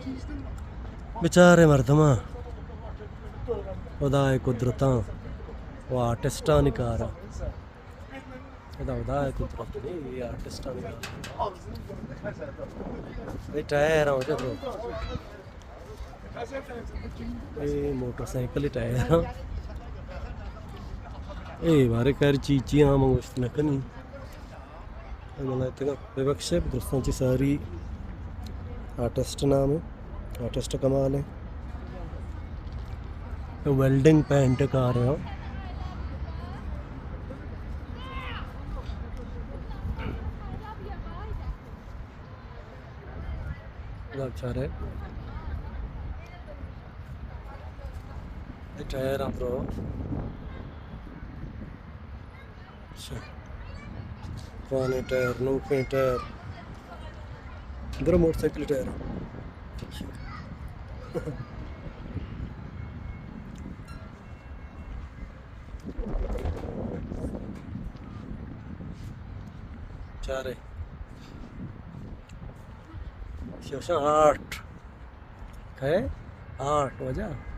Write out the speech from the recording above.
बेचारे मर्दमा खुदा है कुदरत वो आर्टिस्टा निकारा खुदा है कुदरत नहीं ये आर्टिस्टा निकारा ये टायर हो जो ये मोटरसाइकिल टायर ए बारे कर चीचियां मंगोस्त नकनी मला इतका विवक्षे दोस्तांची सारी आर्टिस्ट नाम है आर्टिस्ट कमाल है वेल्डिंग पेंट कर रहे हो अच्छा रे टायर आप पुराने टायर नौके टायर इधर मोटरसाइकिल टायर चारे 8 है 8 वजह